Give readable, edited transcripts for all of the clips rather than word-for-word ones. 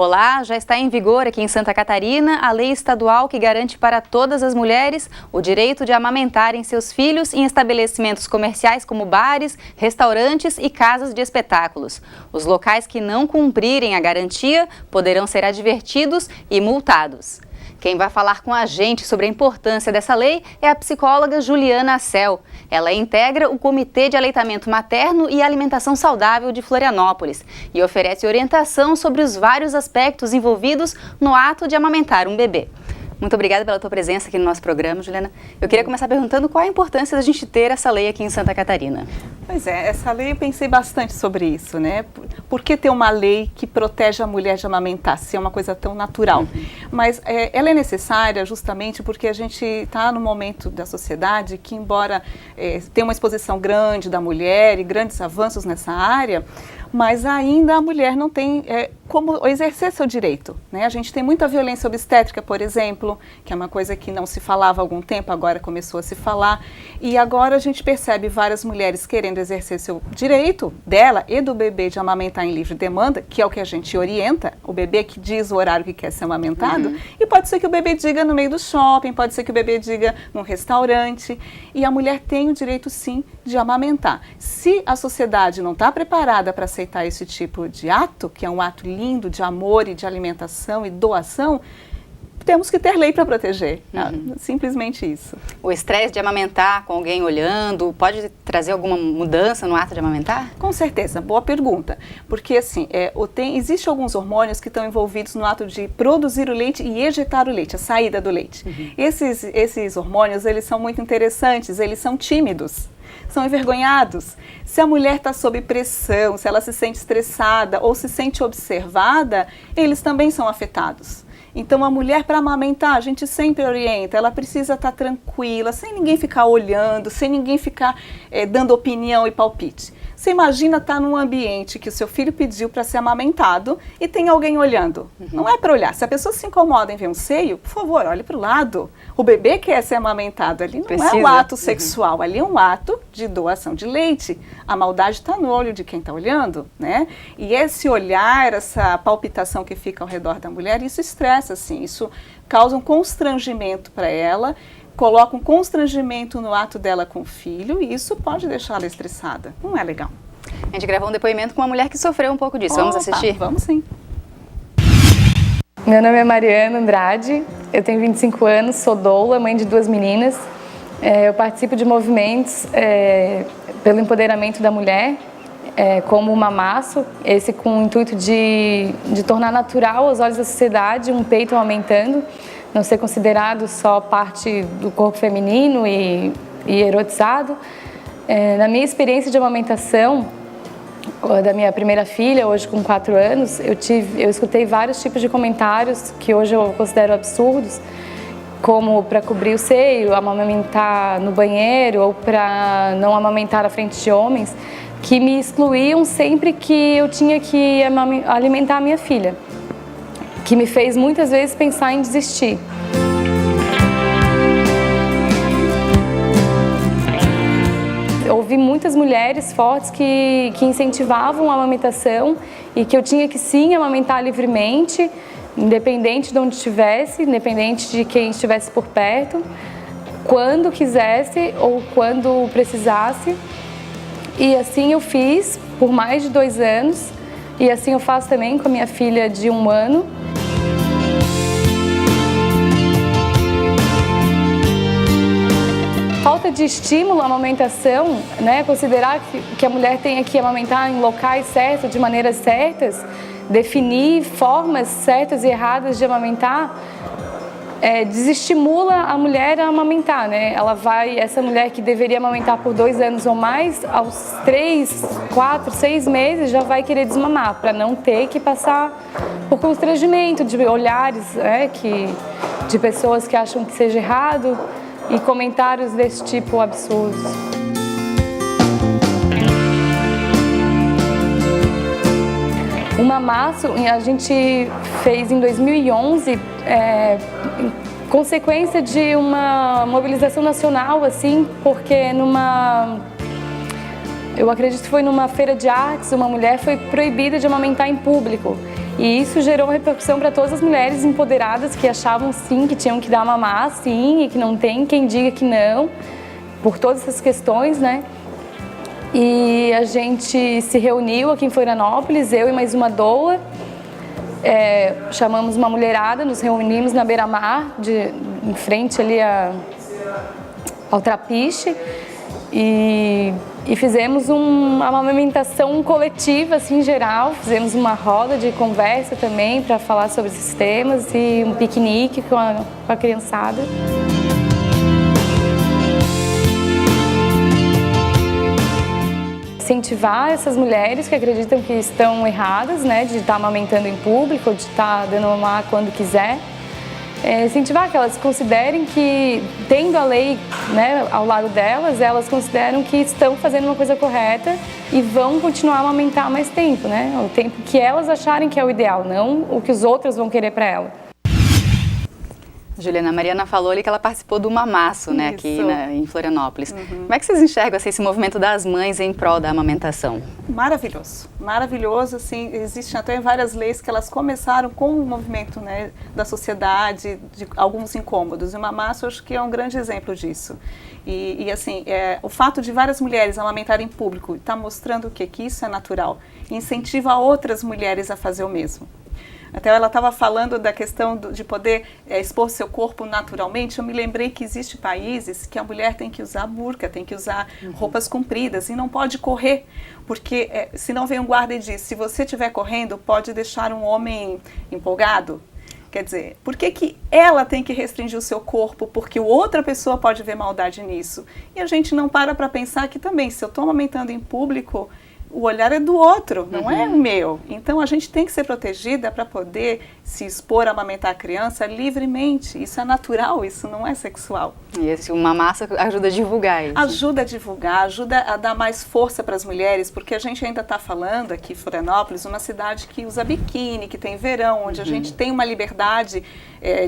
Olá, já está em vigor aqui em Santa Catarina a lei estadual que garante para todas as mulheres o direito de amamentarem seus filhos em estabelecimentos comerciais como bares, restaurantes e casas de espetáculos. Os locais que não cumprirem a garantia poderão ser advertidos e multados. Quem vai falar com a gente sobre a importância dessa lei é a psicóloga Juliana Assel. Ela integra o Comitê de Aleitamento Materno e Alimentação Saudável de Florianópolis e oferece orientação sobre os vários aspectos envolvidos no ato de amamentar um bebê. Muito obrigada pela tua presença aqui no nosso programa, Juliana. Eu queria começar perguntando qual a importância da gente ter essa lei aqui em Santa Catarina. Pois é, essa lei eu pensei bastante sobre isso, né? Por que ter uma lei que protege a mulher de amamentar, se é uma coisa tão natural? Mas ela é necessária justamente porque a gente está no momento da sociedade que, embora tenha uma exposição grande da mulher e grandes avanços nessa área, mas ainda a mulher não tem como exercer seu direito, né? A gente tem muita violência obstétrica, por exemplo, que é uma coisa que não se falava há algum tempo, agora começou a se falar, e agora a gente percebe várias mulheres querendo exercer seu direito dela e do bebê de amamentar em livre demanda, que é o que a gente orienta, o bebê que diz o horário que quer ser amamentado, e pode ser que o bebê diga no meio do shopping, pode ser que o bebê diga num restaurante, e a mulher tem o direito sim de amamentar. Se a sociedade não está preparada para aceitar esse tipo de ato, que é um ato lindo de amor e de alimentação e doação, temos que ter lei para proteger. Simplesmente isso. O estresse de amamentar com alguém olhando pode trazer alguma mudança no ato de amamentar? Com certeza, boa pergunta. Porque assim, existem alguns hormônios que estão envolvidos no ato de produzir o leite e ejetar o leite, a saída do leite. Esses hormônios, eles são muito interessantes, eles são tímidos. São envergonhados. Se a mulher está sob pressão, se ela se sente estressada ou se sente observada, eles também são afetados. Então, a mulher, para amamentar, a gente sempre orienta, ela precisa estar tranquila, sem ninguém ficar olhando, sem ninguém ficar dando opinião e palpite. Você imagina estar num ambiente que o seu filho pediu para ser amamentado e tem alguém olhando. Não é para olhar. Se a pessoa se incomoda em ver um seio, por favor, olhe para o lado. O bebê quer ser amamentado. Ali não é um ato sexual, ali é um ato de doação de leite. A maldade está no olho de quem está olhando, né? E esse olhar, essa palpitação que fica ao redor da mulher, isso estressa, assim. Isso causa um constrangimento para ela, coloca um constrangimento no ato dela com o filho e isso pode deixá-la estressada. Não é legal. A gente gravou um depoimento com uma mulher que sofreu um pouco disso. Vamos assistir? Vamos sim. Meu nome é Mariana Andrade, eu tenho 25 anos, sou doula, mãe de 2 meninas. Eu participo de movimentos pelo empoderamento da mulher, como o Mamaço, esse com o intuito de tornar natural aos olhos da sociedade um peito aumentando, não ser considerado só parte do corpo feminino e erotizado. Na minha experiência de amamentação, da minha primeira filha, hoje com 4 anos, eu escutei vários tipos de comentários que hoje eu considero absurdos, como para cobrir o seio, amamentar no banheiro ou para não amamentar à frente de homens, que me excluíam sempre que eu tinha que alimentar a minha filha, que me fez muitas vezes pensar em desistir. Eu ouvi muitas mulheres fortes que incentivavam a amamentação e que eu tinha que sim amamentar livremente, independente de onde estivesse, independente de quem estivesse por perto, quando quisesse ou quando precisasse. E assim eu fiz por mais de 2 anos e assim eu faço também com a minha filha de 1 ano. Falta de estímulo à amamentação, né? Considerar que a mulher tem que amamentar em locais certos, de maneiras certas, definir formas certas e erradas de amamentar, desestimula a mulher a amamentar, né? Essa mulher que deveria amamentar por 2 anos ou mais, aos 3, 4, 6 meses já vai querer desmamar, para não ter que passar por constrangimento de olhares, de pessoas que acham que seja errado, e comentários desse tipo absurdos. O Mamaço a gente fez em 2011, consequência de uma mobilização nacional, assim, porque eu acredito que foi numa feira de artes, uma mulher foi proibida de amamentar em público. E isso gerou uma repercussão para todas as mulheres empoderadas que achavam sim que tinham que dar mamar, sim, e que não tem quem diga que não, por todas essas questões, né? E a gente se reuniu aqui em Florianópolis, eu e mais uma doula, chamamos uma mulherada, nos reunimos na beira-mar, em frente ali ao Trapiche, e fizemos uma amamentação coletiva, assim, em geral. Fizemos uma roda de conversa também para falar sobre esses temas e um piquenique com a criançada. Incentivar essas mulheres que acreditam que estão erradas, né, de estar amamentando em público, ou de estar dando mamar quando quiser. Incentivar que elas considerem que, tendo a lei, né, ao lado delas, elas consideram que estão fazendo uma coisa correta e vão continuar a amamentar mais tempo, né? O tempo que elas acharem que é o ideal, não o que os outros vão querer para ela. Juliana, a Mariana falou ali que ela participou do Mamaço, né, aqui em Florianópolis. Como é que vocês enxergam assim, esse movimento das mães em prol da amamentação? Maravilhoso, maravilhoso, assim, existem até várias leis que elas começaram com o movimento, né, da sociedade, de alguns incômodos, e o Mamaço eu acho que é um grande exemplo disso. E assim, o fato de várias mulheres amamentarem em público está mostrando o quê? Que isso é natural, e incentiva outras mulheres a fazer o mesmo. Até ela estava falando da questão de poder expor seu corpo naturalmente. Eu me lembrei que existem países que a mulher tem que usar burca, tem que usar roupas compridas e não pode correr, porque senão vem um guarda e diz, se você estiver correndo, pode deixar um homem empolgado. Quer dizer, por que ela tem que restringir o seu corpo porque outra pessoa pode ver maldade nisso? E a gente não para pensar que também, se eu estou amamentando em público, o olhar é do outro, não é o meu. Então, a gente tem que ser protegida para poder se expor a amamentar a criança livremente. Isso é natural, isso não é sexual. E uma massa ajuda a divulgar isso. Ajuda a divulgar, ajuda a dar mais força para as mulheres, porque a gente ainda está falando aqui em Florianópolis, uma cidade que usa biquíni, que tem verão, onde a gente tem uma liberdade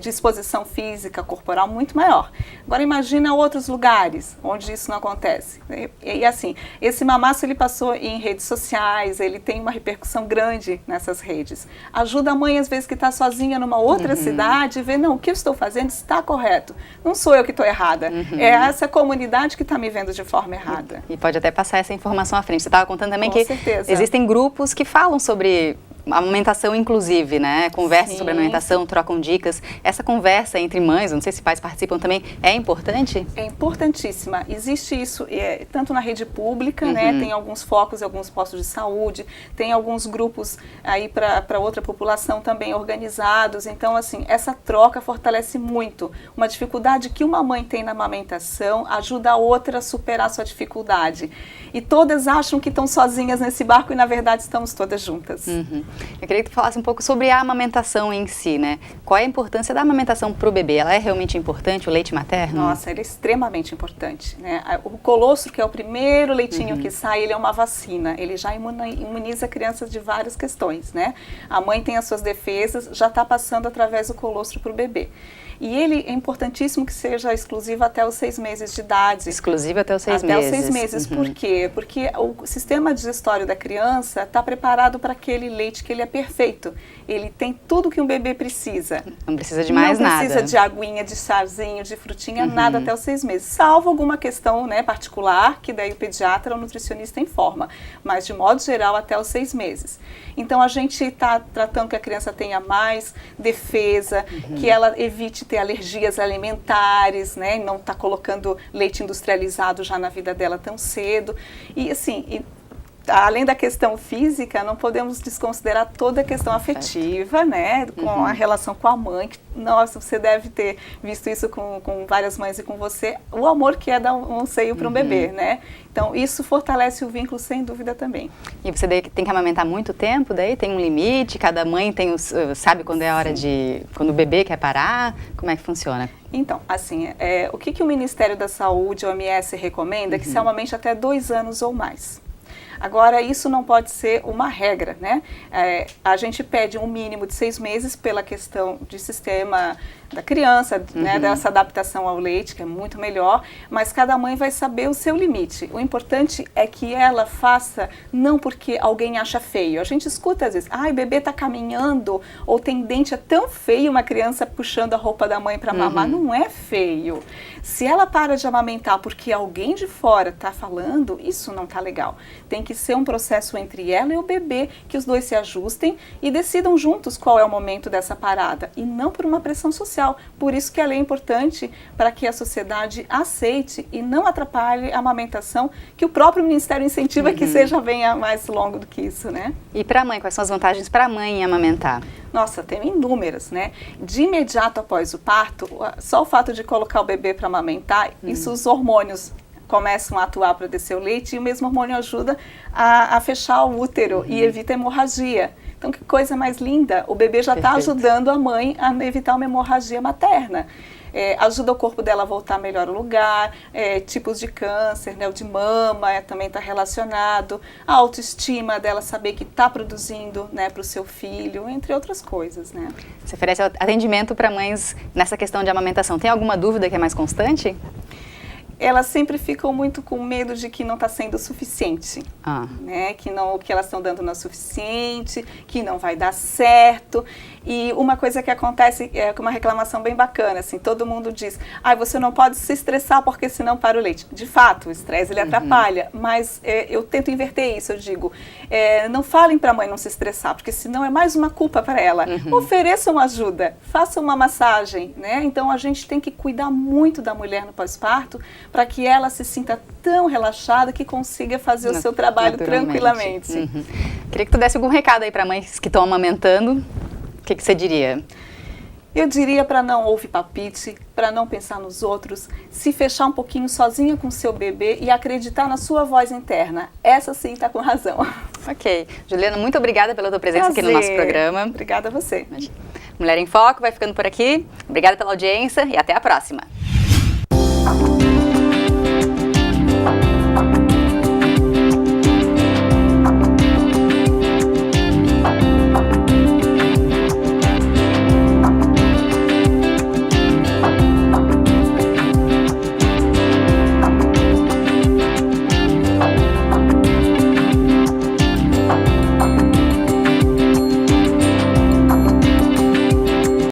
de exposição física, corporal muito maior. Agora, imagina outros lugares onde isso não acontece. E assim, esse Mamaço, ele passou em redes sociais, ele tem uma repercussão grande nessas redes. Ajuda a mãe, às vezes, que está sozinha numa outra cidade, e ver, não, o que eu estou fazendo está correto. Não sou eu que estou errada, é essa comunidade que está me vendo de forma errada. E pode até passar essa informação à frente. Você estava contando também que certeza. Existem grupos que falam sobre amamentação inclusive, né? Conversam sobre amamentação, trocam dicas. Essa conversa entre mães, não sei se pais participam também, é importante? É importantíssima. Existe isso tanto na rede pública, né? Tem alguns focos, alguns postos de saúde, tem alguns grupos aí para outra população também organizados. Então, assim, essa troca fortalece muito. Uma dificuldade que uma mãe tem na amamentação ajuda a outra a superar a sua dificuldade. E todas acham que estão sozinhas nesse barco e, na verdade, estamos todas juntas. Eu queria que tu falasse um pouco sobre a amamentação em si, né? Qual é a importância da amamentação para o bebê? Ela é realmente importante, o leite materno? Nossa, ele é extremamente importante, né? O colostro, que é o primeiro leitinho que sai, ele é uma vacina. Ele já imuniza crianças de várias questões, né? A mãe tem as suas defesas, já está passando através do colostro para o bebê. E ele é importantíssimo que seja exclusivo até os 6 meses de idade. Exclusivo até os 6 meses. Até os 6 meses. Por quê? Porque o sistema digestório da criança está preparado para aquele leite que ele é perfeito. Ele tem tudo que um bebê precisa. Não precisa de mais nada. Não precisa de aguinha, de chazinho, de frutinha, nada até os 6 meses. Salvo alguma questão, né, particular, que daí o pediatra ou o nutricionista informa. Mas, de modo geral, até os 6 meses. Então, a gente está tratando que a criança tenha mais defesa, que ela evite ter alergias alimentares, né? Não está colocando leite industrializado já na vida dela tão cedo. E assim, além da questão física, não podemos desconsiderar toda a questão afetiva, né? Com a relação com a mãe. Nossa, você deve ter visto isso com várias mães e com você. O amor que é dar um seio para um bebê, né? Então, isso fortalece o vínculo, sem dúvida, também. E você tem que amamentar muito tempo, daí tem um limite? Cada mãe sabe quando é a hora quando o bebê quer parar? Como é que funciona? Então, assim, o que o Ministério da Saúde, o OMS, recomenda é que se amamente até 2 anos ou mais. Agora, isso não pode ser uma regra, né? A gente pede um mínimo de 6 meses pela questão de sistema da criança, né, dessa adaptação ao leite, que é muito melhor, mas cada mãe vai saber o seu limite. O importante é que ela faça não porque alguém acha feio. A gente escuta às vezes, o bebê está caminhando, ou tem dente, é tão feio uma criança puxando a roupa da mãe para mamar. Não é feio. Se ela para de amamentar porque alguém de fora está falando, isso não está legal. Tem que ser um processo entre ela e o bebê, que os dois se ajustem e decidam juntos qual é o momento dessa parada, e não por uma pressão social. Por isso que a lei é importante, para que a sociedade aceite e não atrapalhe a amamentação, que o próprio Ministério incentiva que venha mais longo do que isso, né? E para a mãe, quais são as vantagens para a mãe em amamentar? Nossa, tem inúmeras, né? De imediato após o parto, só o fato de colocar o bebê para amamentar, isso os hormônios começam a atuar para descer o leite, e o mesmo hormônio ajuda a fechar o útero e evita hemorragia. Então, que coisa mais linda, o bebê já está ajudando a mãe a evitar uma hemorragia materna. Ajuda o corpo dela a voltar melhor ao lugar, tipos de câncer, né, o de mama também está relacionado, a autoestima dela saber que está produzindo, né, para o seu filho, entre outras coisas, né. Você oferece atendimento para mães nessa questão de amamentação. Tem alguma dúvida que é mais constante? Elas sempre ficam muito com medo de que não está sendo o suficiente, né? Que o que elas estão dando não é suficiente, que não vai dar certo. E uma coisa que acontece é uma reclamação bem bacana, assim, todo mundo diz, você não pode se estressar porque senão para o leite. De fato, o estresse ele atrapalha, mas eu tento inverter isso, eu digo, não falem para a mãe não se estressar, porque senão é mais uma culpa para ela. Ofereçam ajuda, façam uma massagem, né? Então a gente tem que cuidar muito da mulher no pós-parto, para que ela se sinta tão relaxada que consiga fazer o seu trabalho tranquilamente. Queria que tu desse algum recado aí para mães que estão amamentando. O que você diria? Eu diria para não ouvir palpite, para não pensar nos outros, se fechar um pouquinho sozinha com o seu bebê e acreditar na sua voz interna. Essa sim está com razão. Ok. Juliana, muito obrigada pela tua presença aqui no nosso programa. Obrigada a você. Mulher em Foco vai ficando por aqui. Obrigada pela audiência e até a próxima.